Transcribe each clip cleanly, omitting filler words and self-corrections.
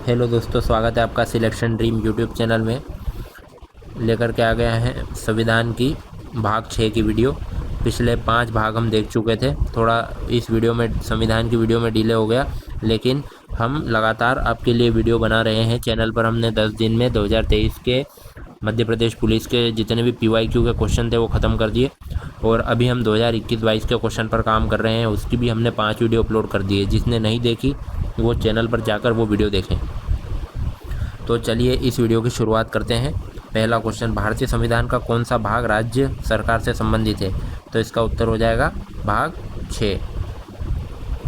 Hello दोस्तों, स्वागत है आपका सिलेक्शन ड्रीम यूट्यूब चैनल में। लेकर के आ गया है संविधान की भाग 6 की वीडियो। पिछले 5 भाग हम देख चुके थे। थोड़ा इस वीडियो में संविधान की वीडियो में डिले हो गया, लेकिन हम लगातार आपके लिए वीडियो बना रहे हैं। चैनल पर हमने 10 दिन में 2023 के मध्य प्रदेश पुलिस के जितने भी PYQ के क्वेश्चन थे वो ख़त्म कर दिए, और अभी हम 2021-22 के क्वेश्चन पर काम कर रहे हैं। उसकी भी हमने 5 वीडियो अपलोड कर दी है। जिसने नहीं देखी वो चैनल पर जाकर वो वीडियो देखें। तो चलिए इस वीडियो की शुरुआत करते हैं। पहला क्वेश्चन, भारतीय संविधान का कौन सा भाग राज्य सरकार से संबंधित है? तो इसका उत्तर हो जाएगा भाग 6।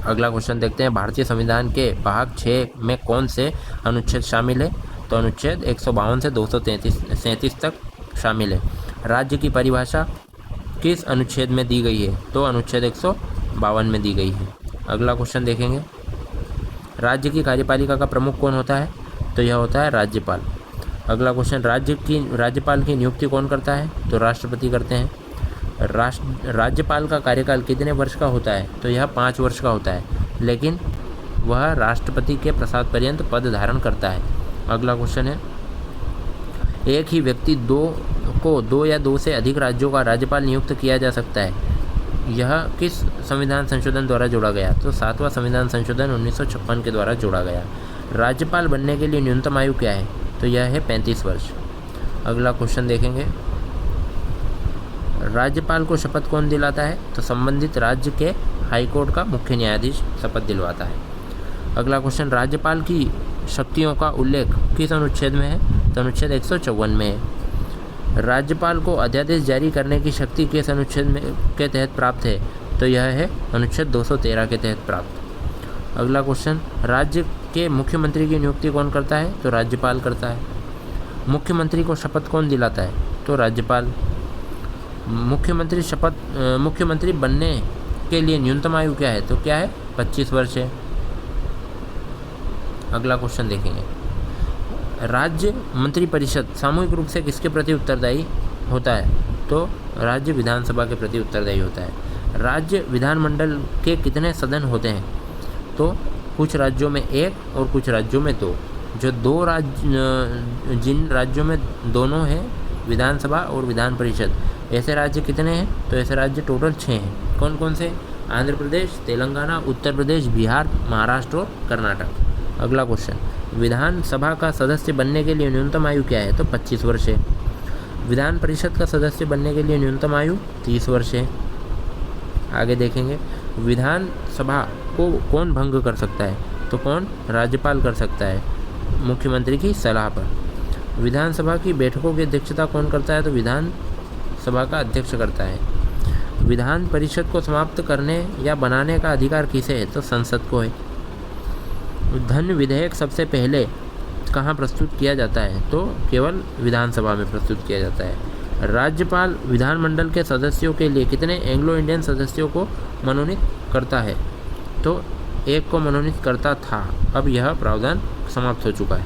अगला क्वेश्चन देखते हैं, भारतीय संविधान के भाग 6 में कौन से अनुच्छेद शामिल है? तो अनुच्छेद 152 से 237 तक शामिल है। राज्य की परिभाषा किस अनुच्छेद में दी गई है? तो अनुच्छेद 152 में दी गई है। अगला क्वेश्चन देखेंगे, राज्य की कार्यपालिका का प्रमुख कौन होता है? तो यह होता है राज्यपाल। अगला क्वेश्चन, राज्यपाल की नियुक्ति कौन करता है? तो राष्ट्रपति करते हैं। राज्यपाल का कार्यकाल कितने वर्ष का होता है? तो यह 5 वर्ष का होता है, लेकिन वह राष्ट्रपति के प्रसाद पर्यंत पद धारण करता है। अगला क्वेश्चन है, एक ही व्यक्ति दो या दो से अधिक राज्यों का राज्यपाल नियुक्त किया जा सकता है। यह किस संविधान संशोधन द्वारा जोड़ा गया? तो 7वां संविधान संशोधन 1956 के द्वारा जोड़ा गया। राज्यपाल बनने के लिए न्यूनतम आयु क्या है? तो यह है 35 वर्ष। अगला क्वेश्चन देखेंगे, राज्यपाल को शपथ कौन दिलाता है? तो संबंधित राज्य के हाईकोर्ट का मुख्य न्यायाधीश शपथ दिलवाता है। अगला क्वेश्चन, राज्यपाल की शक्तियों का उल्लेख किस अनुच्छेद में है? तो अनुच्छेद 154 में है। राज्यपाल को अध्यादेश जारी करने की शक्ति किस अनुच्छेद में के तहत प्राप्त है? तो यह है अनुच्छेद 213 के तहत प्राप्त। अगला क्वेश्चन, राज्य के मुख्यमंत्री की नियुक्ति कौन करता है? तो राज्यपाल करता है। मुख्यमंत्री को शपथ कौन दिलाता है? तो राज्यपाल। मुख्यमंत्री बनने के लिए न्यूनतम आयु क्या है? तो क्या है? 25 वर्ष है। अगला क्वेश्चन देखेंगे, राज्य मंत्रिपरिषद सामूहिक रूप से किसके प्रति उत्तरदायी होता है? तो राज्य विधानसभा के प्रति उत्तरदायी होता है। राज्य विधानमंडल के कितने सदन होते हैं? तो कुछ राज्यों में 1 और कुछ राज्यों में 2। जिन राज्यों में दोनों हैं, विधानसभा और विधान परिषद, ऐसे राज्य कितने हैं? तो ऐसे राज्य टोटल 6 हैं। कौन कौन से? आंध्र प्रदेश, तेलंगाना, उत्तर प्रदेश, बिहार, महाराष्ट्र और कर्नाटक। अगला क्वेश्चन, विधानसभा का सदस्य बनने के लिए न्यूनतम आयु क्या है? तो 25 वर्ष है। विधान परिषद का सदस्य बनने के लिए न्यूनतम आयु 30 वर्ष है। आगे देखेंगे, विधानसभा को कौन भंग कर सकता है? तो कौन? राज्यपाल कर सकता है, मुख्यमंत्री की सलाह पर। विधानसभा की बैठकों की अध्यक्षता कौन करता है? तो विधानसभा का अध्यक्ष करता है। विधान परिषद को समाप्त करने या बनाने का अधिकार किसे है? तो संसद को है। धन विधेयक सबसे पहले कहाँ प्रस्तुत किया जाता है? तो केवल विधानसभा में प्रस्तुत किया जाता है। राज्यपाल विधानमंडल के सदस्यों के लिए कितने एंग्लो इंडियन सदस्यों को मनोनीत करता है? तो 1 को मनोनीत करता था, अब यह प्रावधान समाप्त हो चुका है।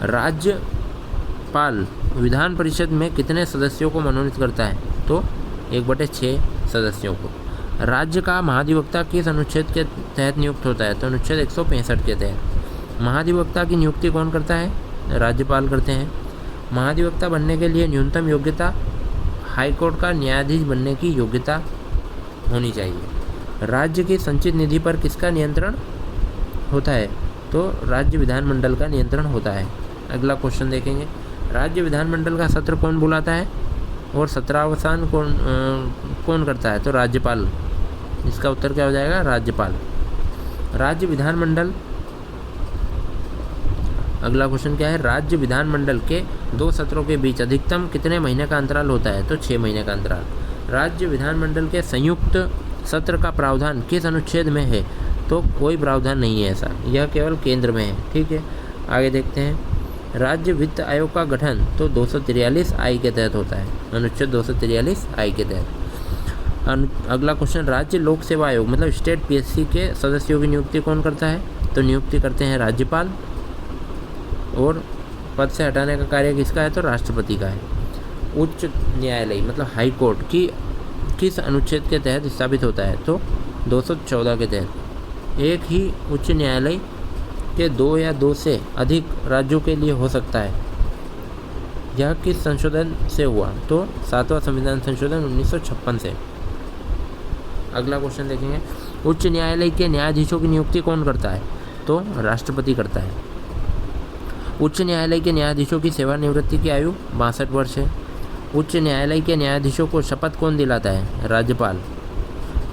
राज्यपाल विधान परिषद में कितने सदस्यों को मनोनीत करता है? तो 1/6 सदस्यों को। राज्य का महाधिवक्ता किस अनुच्छेद के तहत नियुक्त होता है? तो अनुच्छेद 165 के तहत। महाधिवक्ता की नियुक्ति कौन करता है? राज्यपाल करते हैं। महाधिवक्ता बनने के लिए न्यूनतम योग्यता हाईकोर्ट का न्यायाधीश बनने की योग्यता होनी चाहिए। राज्य की संचित निधि पर किसका नियंत्रण होता है? तो राज्य विधानमंडल का नियंत्रण होता है। अगला क्वेश्चन देखेंगे, राज्य विधानमंडल का सत्र कौन बुलाता है और सत्रावसान कौन करता है? तो राज्यपाल। इसका उत्तर क्या हो जाएगा? राज्यपाल। राज्य विधानमंडल, अगला क्वेश्चन क्या है, राज्य विधानमंडल के 2 सत्रों के बीच अधिकतम कितने महीने का अंतराल होता है? तो 6 महीने का अंतराल। राज्य विधानमंडल के संयुक्त सत्र का प्रावधान किस अनुच्छेद में है? तो कोई प्रावधान नहीं है ऐसा, यह केवल केंद्र में है। ठीक है, आगे देखते हैं, राज्य वित्त आयोग का गठन तो 243 आई के तहत होता है, अनुच्छेद 243 आई के तहत। अगला क्वेश्चन, राज्य लोक सेवा आयोग मतलब स्टेट PSC के सदस्यों की नियुक्ति कौन करता है? तो नियुक्ति करते हैं राज्यपाल, और पद से हटाने का कार्य किसका है? तो राष्ट्रपति का है। उच्च न्यायालय मतलब हाई कोर्ट की किस अनुच्छेद के तहत स्थापित होता है? तो 214 के तहत। एक ही उच्च न्यायालय के 2 या 2 से अधिक राज्यों के लिए हो सकता है। यह किस संशोधन से हुआ? तो 7वां संविधान संशोधन 1956 से। अगला क्वेश्चन देखेंगे, उच्च न्यायालय के न्यायाधीशों की नियुक्ति कौन करता है? तो राष्ट्रपति करता है। उच्च न्यायालय के न्यायाधीशों की सेवानिवृत्ति की आयु 62 वर्ष है। उच्च न्यायालय के न्यायाधीशों को शपथ कौन दिलाता है? राज्यपाल।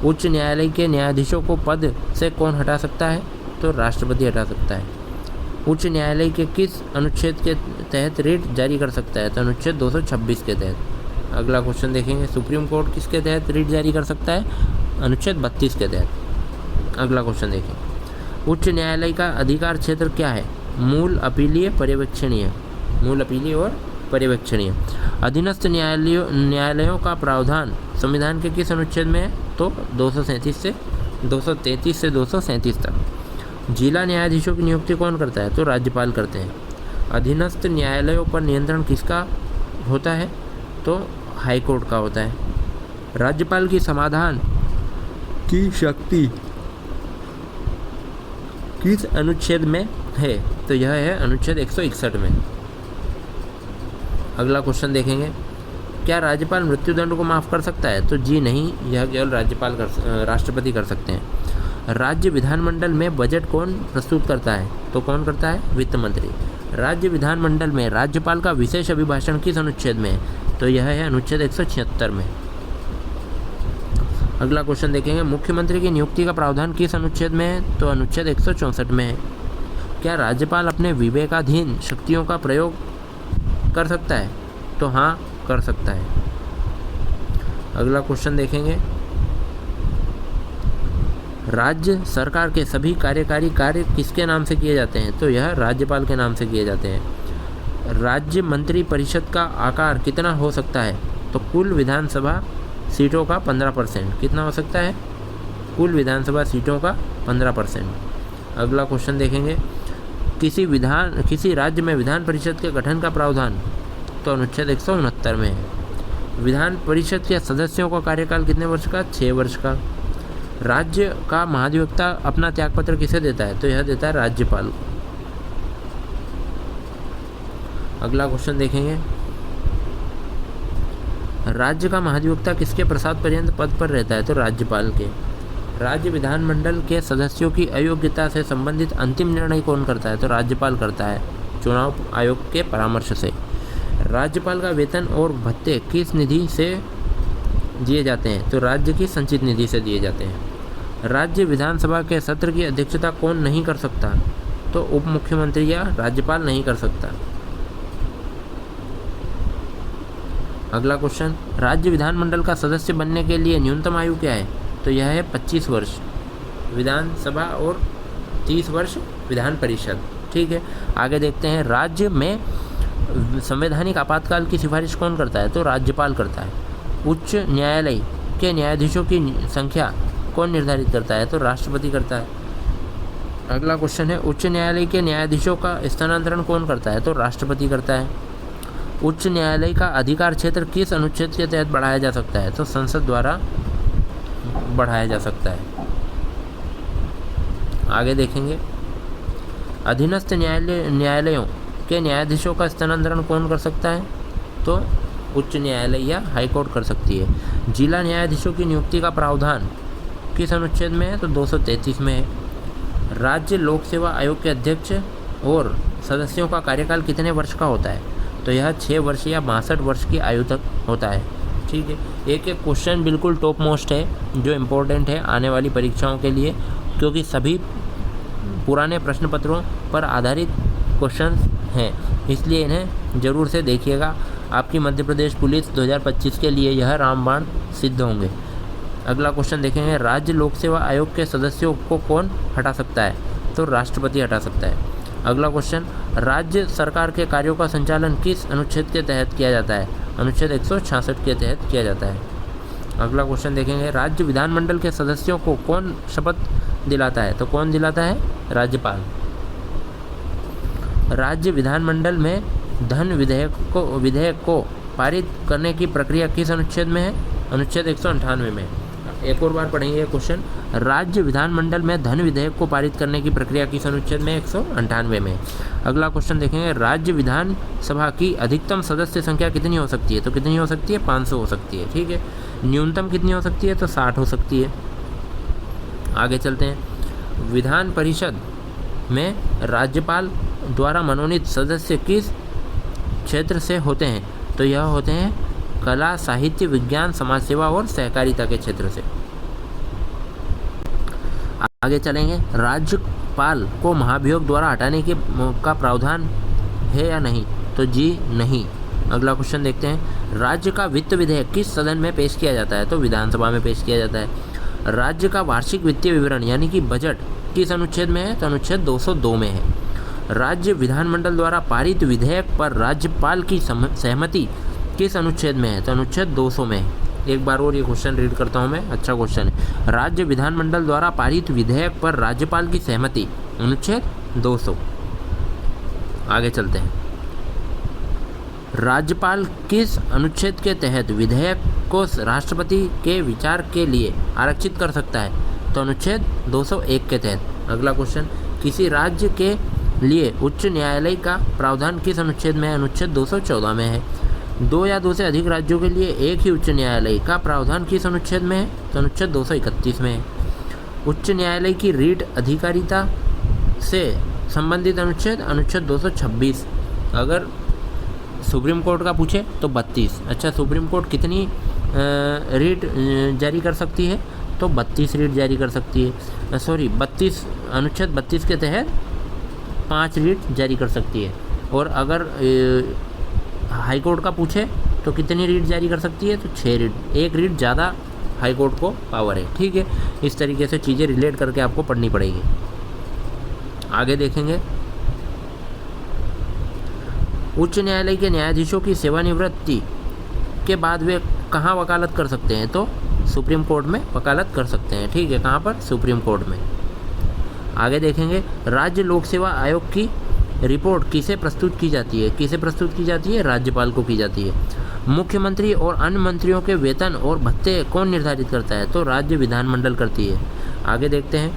उच्च न्यायालय के न्यायाधीशों को पद से कौन हटा सकता है? तो राष्ट्रपति हटा सकता है। उच्च न्यायालय के किस अनुच्छेद के तहत रिट जारी कर सकता है? तो अनुच्छेद 226 के तहत। अगला क्वेश्चन देखेंगे, सुप्रीम कोर्ट किसके तहत रिट जारी कर सकता है? अनुच्छेद 32 के तहत। अगला क्वेश्चन देखें, उच्च न्यायालय का अधिकार क्षेत्र क्या है? मूल, अपीलीय, पर्यवेक्षणीय। मूल, अपीलीय और पर्यवेक्षणीय। अधीनस्थ न्यायालयों का प्रावधान संविधान के किस अनुच्छेद में है? तो 233 से 237 तक। जिला न्यायाधीशों की नियुक्ति कौन करता है? तो राज्यपाल करते हैं। अधीनस्थ न्यायालयों पर नियंत्रण किसका होता है? तो हाईकोर्ट का होता है। राज्यपाल की समाधान की शक्ति किस अनुच्छेद में है? तो यह है अनुच्छेद 161 में। अगला क्वेश्चन देखेंगे, क्या राज्यपाल मृत्युदंड को माफ़ कर सकता है? तो जी नहीं, यह केवल राष्ट्रपति कर सकते हैं। राज्य विधानमंडल में बजट कौन प्रस्तुत करता है? तो कौन करता है? वित्त मंत्री। राज्य विधानमंडल में राज्यपाल का विशेष अभिभाषण किस अनुच्छेद में है? तो यह है अनुच्छेद 176 में। अगला क्वेश्चन देखेंगे, मुख्यमंत्री की नियुक्ति का प्रावधान किस अनुच्छेद में है? तो अनुच्छेद 164 में है। क्या राज्यपाल अपने विवेकाधीन शक्तियों का प्रयोग कर सकता है? तो हाँ, कर सकता है। अगला क्वेश्चन देखेंगे, राज्य सरकार के सभी कार्यकारी कार्य किसके नाम से किए जाते हैं? तो यह राज्यपाल के नाम से किए जाते हैं। राज्य मंत्री परिषद का आकार कितना हो सकता है? तो कुल विधानसभा सीटों का 15%। कितना हो सकता है? कुल विधानसभा सीटों का 15%। अगला क्वेश्चन देखेंगे, किसी राज्य में विधान परिषद के गठन का प्रावधान? तो अनुच्छेद 169 में है। विधान परिषद के सदस्यों का कार्यकाल कितने वर्ष का? 6 वर्ष का। राज्य का महाधिवक्ता अपना त्यागपत्र किसे देता है? तो यह देता है राज्यपाल। अगला क्वेश्चन देखेंगे, राज्य का महाधिवक्ता किसके प्रसाद पर्यंत पद पर रहता है? तो राज्यपाल के। राज्य विधानमंडल के सदस्यों की अयोग्यता से संबंधित अंतिम निर्णय कौन करता है? तो राज्यपाल करता है, चुनाव आयोग के परामर्श से। राज्यपाल का वेतन और भत्ते किस निधि से दिए जाते हैं? तो राज्य की संचित निधि से दिए जाते हैं। राज्य विधानसभा के सत्र की अध्यक्षता कौन नहीं कर सकता? तो उप मुख्यमंत्री या राज्यपाल नहीं कर सकता। अगला क्वेश्चन, राज्य विधानमंडल का सदस्य बनने के लिए न्यूनतम आयु क्या है? तो यह है 25 वर्ष विधानसभा और 30 वर्ष विधान परिषद। ठीक है, आगे देखते हैं, राज्य में संवैधानिक आपातकाल की सिफारिश कौन करता है? तो राज्यपाल करता है। उच्च न्यायालय के न्यायाधीशों की संख्या कौन निर्धारित करता है? तो राष्ट्रपति करता है। अगला क्वेश्चन है, उच्च न्यायालय के न्यायाधीशों का स्थानांतरण कौन करता है? तो राष्ट्रपति करता है। उच्च न्यायालय का अधिकार क्षेत्र किस अनुच्छेद के तहत बढ़ाया जा सकता है? तो संसद द्वारा बढ़ाया जा सकता है। आगे देखेंगे, अधीनस्थ न्यायालयों के न्यायाधीशों का स्थानांतरण कौन कर सकता है? तो उच्च न्यायालय या हाईकोर्ट कर सकती है। जिला न्यायाधीशों की नियुक्ति का प्रावधान किस अनुच्छेद में है? तो 233 में है। राज्य लोक सेवा आयोग के अध्यक्ष और सदस्यों का कार्यकाल कितने वर्ष का होता है? तो यह 6 वर्ष या 62 वर्ष की आयु तक होता है। ठीक है, एक क्वेश्चन बिल्कुल टॉप मोस्ट है जो इम्पोर्टेंट है आने वाली परीक्षाओं के लिए, क्योंकि सभी पुराने प्रश्न पत्रों पर आधारित क्वेश्चन हैं, इसलिए इन्हें ज़रूर से देखिएगा। आपकी मध्य प्रदेश पुलिस 2025 के लिए यह रामबाण सिद्ध होंगे। अगला क्वेश्चन देखेंगे, राज्य लोक सेवा आयोग के सदस्यों को कौन हटा सकता है? तो राष्ट्रपति हटा सकता है। अगला क्वेश्चन, राज्य सरकार के कार्यों का संचालन किस अनुच्छेद के तहत किया जाता है? अनुच्छेद 166 के तहत किया जाता है। अगला क्वेश्चन देखेंगे, राज्य विधानमंडल के सदस्यों को कौन शपथ दिलाता है? तो कौन दिलाता है? राज्यपाल। राज्य विधानमंडल में धन विधेयक को पारित करने की प्रक्रिया किस अनुच्छेद में है? अनुच्छेद 198 में। एक और बार पढ़ेंगे क्वेश्चन। राज्य विधानमंडल में धन विधेयक को पारित करने की प्रक्रिया किस अनुच्छेद में 198 में। अगला क्वेश्चन देखेंगे, राज्य विधानसभा की अधिकतम सदस्य संख्या कितनी हो सकती है। तो कितनी हो सकती है, 500 हो सकती है। ठीक है, न्यूनतम कितनी हो सकती है, तो 60 हो सकती है। आगे चलते हैं, विधान परिषद में राज्यपाल द्वारा मनोनीत सदस्य किस क्षेत्र से होते हैं। तो यह होते हैं कला, साहित्य, विज्ञान, समाज सेवा और सहकारिता के क्षेत्र से। आगे चलेंगे, राज्यपाल को महाभियोग द्वारा हटाने का प्रावधान है या नहीं। तो जी नहीं। अगला क्वेश्चन देखते हैं, राज्य का वित्त विधेयक किस सदन में पेश किया जाता है। तो विधानसभा में पेश किया जाता है। राज्य का वार्षिक वित्तीय विवरण यानी कि बजट किस अनुच्छेद में है। तो अनुच्छेद 202 में है। राज्य विधानमंडल द्वारा पारित विधेयक पर राज्यपाल की सहमति किस अनुच्छेद में है। तो अनुच्छेद 200 में है। एक बार और ये क्वेश्चन रीड करता हूँ मैं, अच्छा क्वेश्चन है। राज्य विधानमंडल द्वारा पारित विधेयक पर राज्यपाल की सहमति, अनुच्छेद 200। आगे चलते हैं, राज्यपाल किस अनुच्छेद के तहत विधेयक को राष्ट्रपति के विचार के लिए आरक्षित कर सकता है। तो अनुच्छेद 201 के तहत। अगला क्वेश्चन, किसी राज्य के लिए उच्च न्यायालय का प्रावधान किस अनुच्छेद में है। अनुच्छेद 214 में है। दो या दो से अधिक राज्यों के लिए एक ही उच्च न्यायालय का प्रावधान किस अनुच्छेद में है। तो अनुच्छेद 231 में है। उच्च न्यायालय की रीट अधिकारिता से संबंधित अनुच्छेद, अनुच्छेद 226। अगर सुप्रीम कोर्ट का पूछे तो 32। अच्छा, सुप्रीम कोर्ट कितनी रीट जारी कर सकती है। तो 32 रीट जारी कर सकती है। सॉरी, 32, अनुच्छेद 32 के तहत 5 रीट जारी कर सकती है। और अगर हाई कोर्ट का पूछे तो कितनी रीट जारी कर सकती है। तो 6 रीट, 1 रीट ज़्यादा हाई कोर्ट को पावर है। ठीक है, इस तरीके से चीज़ें रिलेट करके आपको पढ़नी पड़ेगी। आगे देखेंगे, उच्च न्यायालय के न्यायाधीशों की सेवानिवृत्ति के बाद वे कहाँ वकालत कर सकते हैं। तो सुप्रीम कोर्ट में वकालत कर सकते हैं। ठीक है, कहाँ पर, सुप्रीम कोर्ट में। आगे देखेंगे, राज्य लोक सेवा आयोग की रिपोर्ट किसे प्रस्तुत की जाती है। किसे प्रस्तुत की जाती है, राज्यपाल को की जाती है। मुख्यमंत्री और अन्य मंत्रियों के वेतन और भत्ते कौन निर्धारित करता है। तो राज्य विधानमंडल करती है। आगे देखते हैं,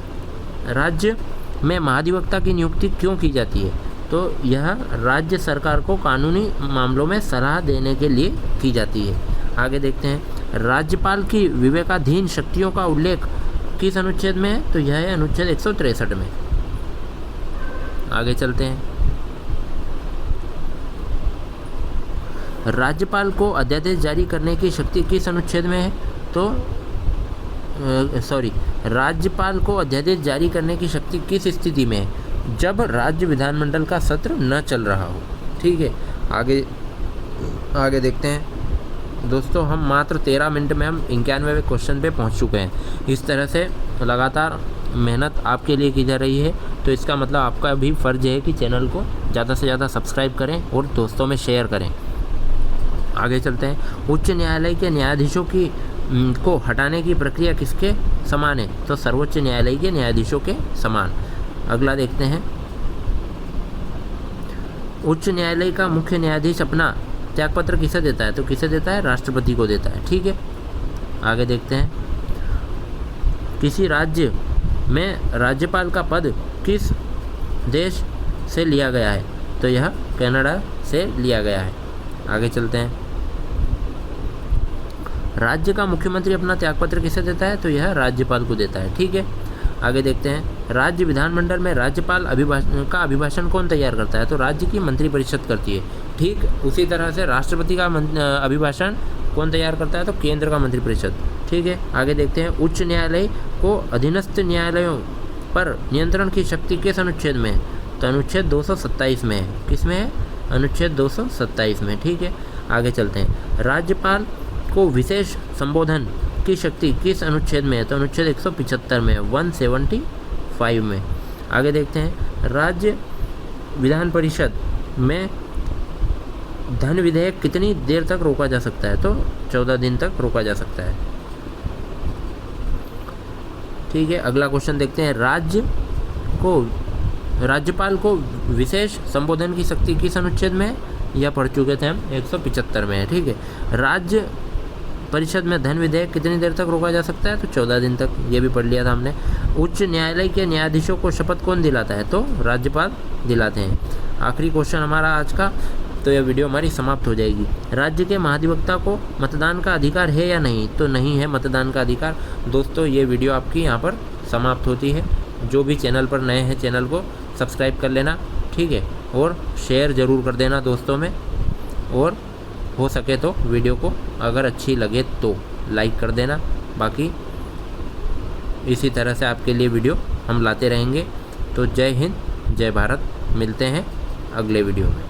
राज्य में महाधिवक्ता की नियुक्ति क्यों की जाती है। तो यह राज्य सरकार को कानूनी मामलों में सलाह देने के लिए की जाती है। आगे देखते हैं, राज्यपाल की विवेकाधीन शक्तियों का उल्लेख किस अनुच्छेद में है। तो यह है अनुच्छेद 163 में। आगे चलते हैं, राज्यपाल को अध्यादेश जारी करने की शक्ति किस अनुच्छेद में है। तो राज्यपाल को अध्यादेश जारी करने की शक्ति किस स्थिति में है, जब राज्य विधानमंडल का सत्र न चल रहा हो। ठीक है, आगे देखते हैं दोस्तों, हम मात्र 13 मिनट में हम 91वें क्वेश्चन पे पहुंच चुके हैं। इस तरह से लगातार मेहनत आपके लिए की जा रही है, तो इसका मतलब आपका भी फ़र्ज़ है कि चैनल को ज़्यादा से ज़्यादा सब्सक्राइब करें और दोस्तों में शेयर करें। आगे चलते हैं, उच्च न्यायालय के न्यायाधीशों को हटाने की प्रक्रिया किसके समान है। तो सर्वोच्च न्यायालय के न्यायाधीशों के समान। अगला देखते हैं, उच्च न्यायालय का मुख्य न्यायाधीश अपना त्यागपत्र किसे देता है। तो किसे देता है, राष्ट्रपति को देता है। ठीक है, आगे देखते हैं, किसी राज्य में राज्यपाल का पद किस देश से लिया गया है। तो यह कनाडा से लिया गया है। आगे चलते हैं, राज्य का मुख्यमंत्री अपना त्यागपत्र किसे देता है। तो यह राज्यपाल को देता है। ठीक है, आगे देखते हैं, राज्य विधानमंडल में राज्यपाल अभिभाषण कौन तैयार करता है। तो राज्य की मंत्रिपरिषद करती है। ठीक उसी तरह से राष्ट्रपति का अभिभाषण कौन तैयार करता है। तो केंद्र का मंत्रिपरिषद। ठीक है, आगे देखते हैं, उच्च न्यायालय को अधीनस्थ न्यायालयों पर नियंत्रण की शक्ति किस अनुच्छेद में है। तो अनुच्छेद 227 में है। किस में है, अनुच्छेद 227 में। ठीक है, आगे चलते हैं, राज्यपाल को विशेष संबोधन की शक्ति किस अनुच्छेद में है। तो अनुच्छेद 175 में, 175 में। आगे देखते हैं, राज्य विधान परिषद में धन विधेयक कितनी देर तक रोका जा सकता है। तो 14 दिन तक रोका जा सकता है। ठीक है, अगला क्वेश्चन देखते हैं, राज्यपाल को विशेष संबोधन की शक्ति किस अनुच्छेद में है। यह पढ़ चुके थे हम, 175 में है। ठीक है, राज्य परिषद में धन विधेयक कितनी देर तक रोका जा सकता है? तो 14 दिन तक, ये भी पढ़ लिया था हमने। उच्च न्यायालय के न्यायाधीशों को शपथ कौन दिलाता है? तो राज्यपाल दिलाते हैं। आखिरी क्वेश्चन हमारा आज का, तो यह वीडियो हमारी समाप्त हो जाएगी। राज्य के महाधिवक्ता को मतदान का अधिकार है या नहीं? तो नहीं है मतदान का अधिकार। दोस्तों ये वीडियो आपकी यहाँ पर समाप्त होती है। जो भी चैनल पर नए हैं चैनल को सब्सक्राइब कर लेना, ठीक है, और शेयर ज़रूर कर देना दोस्तों में, और हो सके तो वीडियो को अगर अच्छी लगे तो लाइक कर देना। बाकी इसी तरह से आपके लिए वीडियो हम लाते रहेंगे। तो जय हिंद, जय भारत, मिलते हैं अगले वीडियो में।